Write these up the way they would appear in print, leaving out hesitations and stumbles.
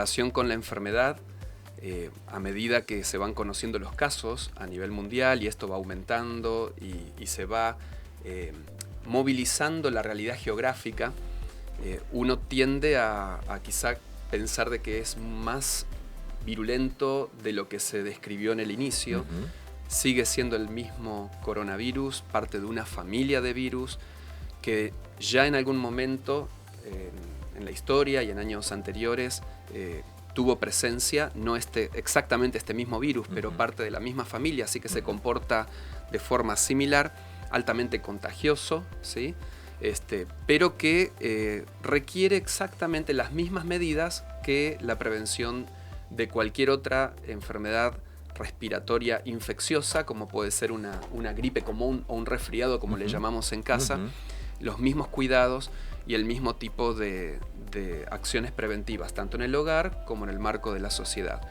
relación con la enfermedad, a medida que se van conociendo los casos a nivel mundial y esto va aumentando y se va movilizando la realidad geográfica, uno tiende a quizá pensar de que es más virulento de lo que se describió en el inicio. Sigue siendo el mismo coronavirus, parte de una familia de virus que ya en algún momento en la historia y en años anteriores tuvo presencia, no exactamente este mismo virus, pero parte de la misma familia, así que se comporta de forma similar, altamente contagioso, ¿sí? Pero que requiere exactamente las mismas medidas que la prevención de cualquier otra enfermedad respiratoria infecciosa, como puede ser una gripe común o un resfriado, como le llamamos en casa, los mismos cuidados y el mismo tipo de acciones preventivas, tanto en el hogar como en el marco de la sociedad.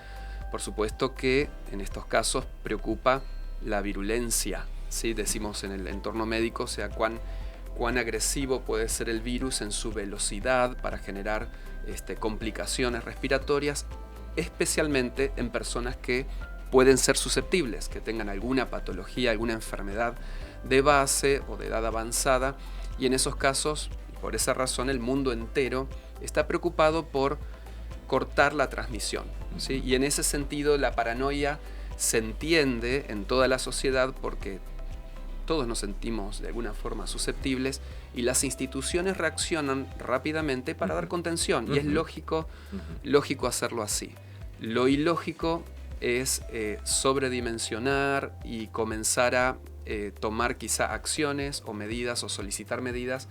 Por supuesto que en estos casos preocupa la virulencia, ¿sí? Decimos en el entorno médico, o sea, cuán agresivo puede ser el virus en su velocidad para generar complicaciones respiratorias, especialmente en personas que pueden ser susceptibles, que tengan alguna patología, alguna enfermedad de base o de edad avanzada, y en esos casos, por esa razón, el mundo entero está preocupado por cortar la transmisión, ¿sí? Y en ese sentido la paranoia se entiende en toda la sociedad porque todos nos sentimos de alguna forma susceptibles y las instituciones reaccionan rápidamente para dar contención, y es lógico hacerlo así. Lo ilógico es sobredimensionar y comenzar a tomar quizá acciones o medidas o solicitar medidas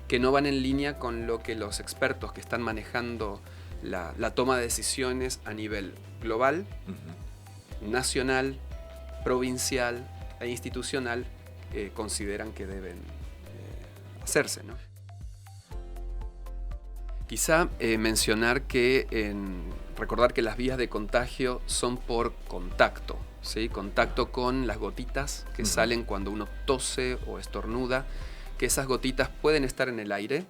que no van en línea con lo que los expertos que están manejando la toma de decisiones a nivel global, nacional, provincial e institucional consideran que deben hacerse, ¿no? Quizá mencionar que recordar que las vías de contagio son por contacto, ¿sí? Contacto con las gotitas que salen cuando uno tose o estornuda, que esas gotitas pueden estar en el aire.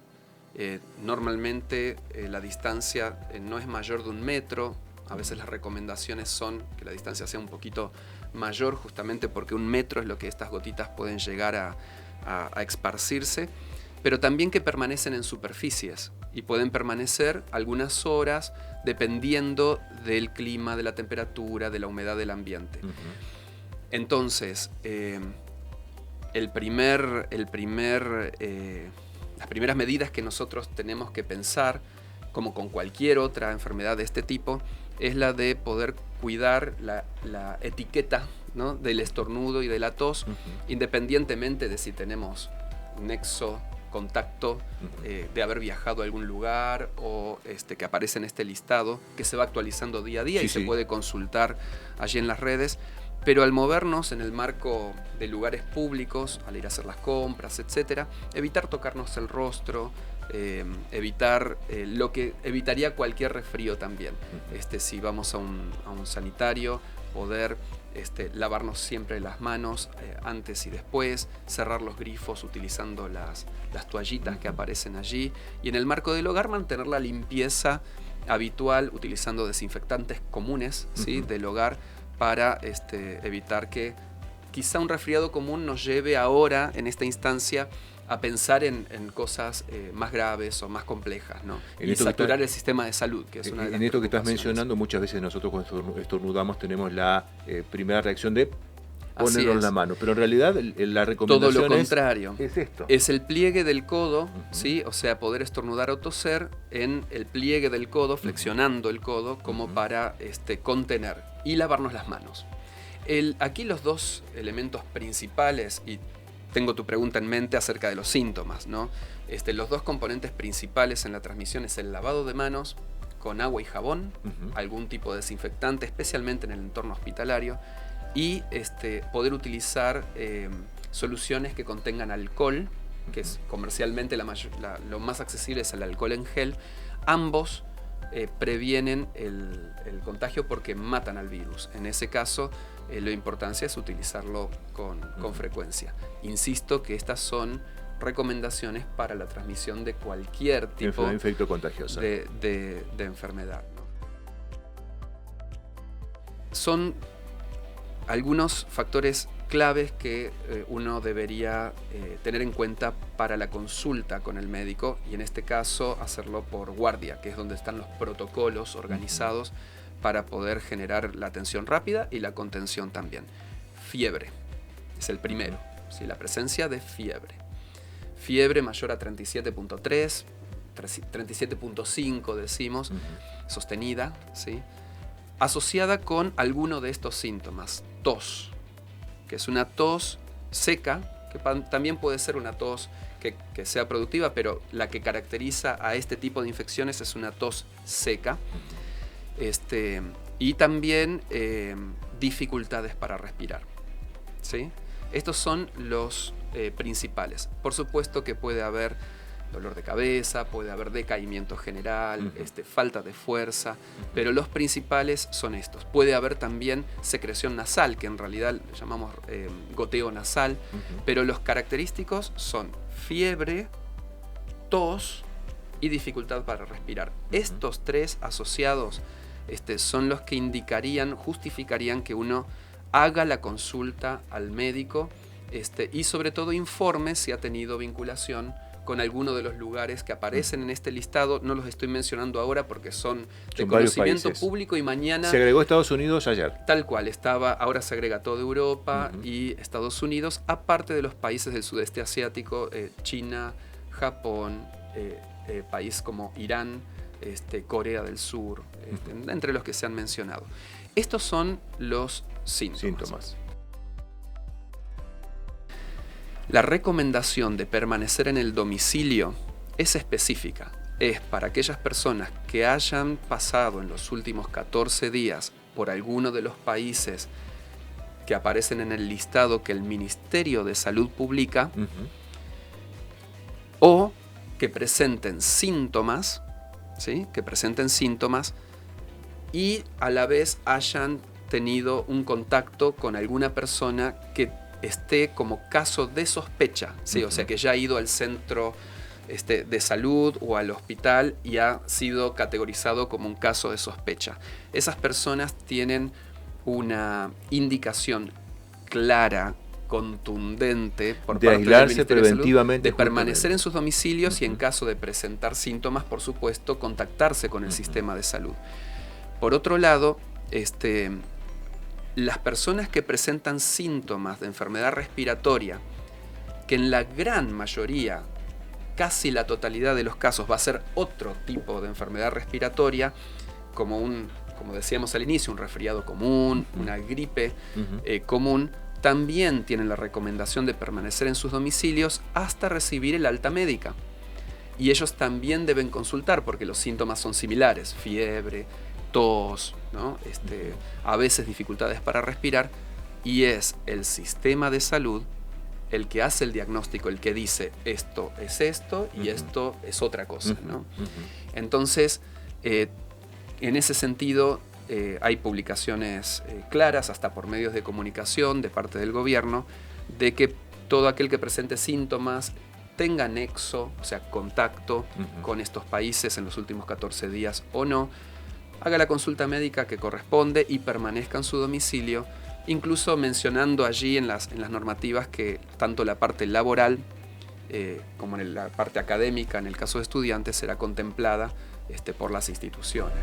Normalmente la distancia no es mayor de 1 metro. A veces las recomendaciones son que la distancia sea un poquito mayor, justamente porque 1 metro es lo que estas gotitas pueden llegar a esparcirse, pero también que permanecen en superficies y pueden permanecer algunas horas dependiendo del clima, de la temperatura, de la humedad del ambiente. Entonces, las primeras medidas que nosotros tenemos que pensar, como con cualquier otra enfermedad de este tipo, es la de poder cuidar la etiqueta, ¿no? Del estornudo y de la tos, independientemente de si tenemos nexo, contacto, de haber viajado a algún lugar o que aparece en este listado que se va actualizando día a día y se puede consultar allí en las redes. Pero al movernos en el marco de lugares públicos, al ir a hacer las compras, etc., evitar tocarnos el rostro, evitar lo que evitaría cualquier resfrío también. Si vamos a un sanitario, poder lavarnos siempre las manos antes y después, cerrar los grifos utilizando las toallitas que aparecen allí, y en el marco del hogar mantener la limpieza habitual utilizando desinfectantes comunes, ¿sí? Del hogar, para evitar que quizá un resfriado común nos lleve ahora, en esta instancia, a pensar en cosas más graves o más complejas, ¿no? Y saturar el sistema de salud, que es una de las En esto que estás mencionando, muchas veces nosotros cuando estornudamos tenemos la primera reacción de ponerlo en la mano, pero en realidad la recomendación todo lo contrario. Es esto. Es el pliegue del codo, ¿sí? O sea, poder estornudar o toser en el pliegue del codo, flexionando el codo como para contener, y lavarnos las manos. Aquí los dos elementos principales, y tengo tu pregunta en mente acerca de los síntomas, ¿no? Los dos componentes principales en la transmisión es el lavado de manos con agua y jabón, algún tipo de desinfectante, especialmente en el entorno hospitalario, y poder utilizar soluciones que contengan alcohol, que es comercialmente lo más accesible es el alcohol en gel. Ambos previenen el contagio porque matan al virus. En ese caso, la importancia es utilizarlo con frecuencia. Insisto que estas son recomendaciones para la transmisión de cualquier tipo infecto contagiosa de enfermedad, ¿no? son algunos factores claves que uno debería tener en cuenta para la consulta con el médico, y en este caso hacerlo por guardia, que es donde están los protocolos organizados para poder generar la atención rápida y la contención también. Fiebre es el primero, ¿sí? La presencia de fiebre. Fiebre mayor a 37.3, 37.5 decimos, sostenida, ¿sí? Asociada con alguno de estos síntomas. Tos, que es una tos seca, que también puede ser una tos que sea productiva, pero la que caracteriza a este tipo de infecciones es una tos seca. Y también dificultades para respirar, ¿sí? Estos son los principales. Por supuesto que puede haber dolor de cabeza, puede haber decaimiento general, falta de fuerza, pero los principales son estos. Puede haber también secreción nasal, que en realidad le llamamos goteo nasal, pero los característicos son fiebre, tos y dificultad para respirar. Estos tres asociados son los que justificarían que uno haga la consulta al médico y sobre todo informe si ha tenido vinculación con alguno de los lugares que aparecen en este listado. No los estoy mencionando ahora porque son de conocimiento público, y mañana... Se agregó Estados Unidos ayer. Tal cual, ahora se agrega toda Europa y Estados Unidos, aparte de los países del sudeste asiático, China, Japón, país como Irán, Corea del Sur, entre los que se han mencionado. Estos son los síntomas. La recomendación de permanecer en el domicilio es específica. Es para aquellas personas que hayan pasado en los últimos 14 días por alguno de los países que aparecen en el listado que el Ministerio de Salud publica, o que presenten síntomas, ¿sí? Que presenten síntomas y a la vez hayan tenido un contacto con alguna persona que esté como caso de sospecha, ¿sí? O sea, que ya ha ido al centro de salud o al hospital y ha sido categorizado como un caso de sospecha. Esas personas tienen una indicación clara, contundente por parte del Ministerio de Salud de permanecer en sus domicilios y en caso de presentar síntomas, por supuesto, contactarse con el sistema de salud. Por otro lado, las personas que presentan síntomas de enfermedad respiratoria, que en la gran mayoría, casi la totalidad de los casos, va a ser otro tipo de enfermedad respiratoria, como decíamos al inicio, un resfriado común, una gripe común, también tienen la recomendación de permanecer en sus domicilios hasta recibir el alta médica. Y ellos también deben consultar porque los síntomas son similares: fiebre, tos, ¿no? A veces dificultades para respirar, y es el sistema de salud el que hace el diagnóstico, el que dice esto es esto y esto es otra cosa, ¿no? Entonces, en ese sentido, hay publicaciones claras, hasta por medios de comunicación de parte del gobierno, de que todo aquel que presente síntomas tenga nexo, o sea, contacto con estos países en los últimos 14 días o no, haga la consulta médica que corresponde y permanezca en su domicilio, incluso mencionando allí en las normativas que tanto la parte laboral como en la parte académica, en el caso de estudiantes, será contemplada por las instituciones.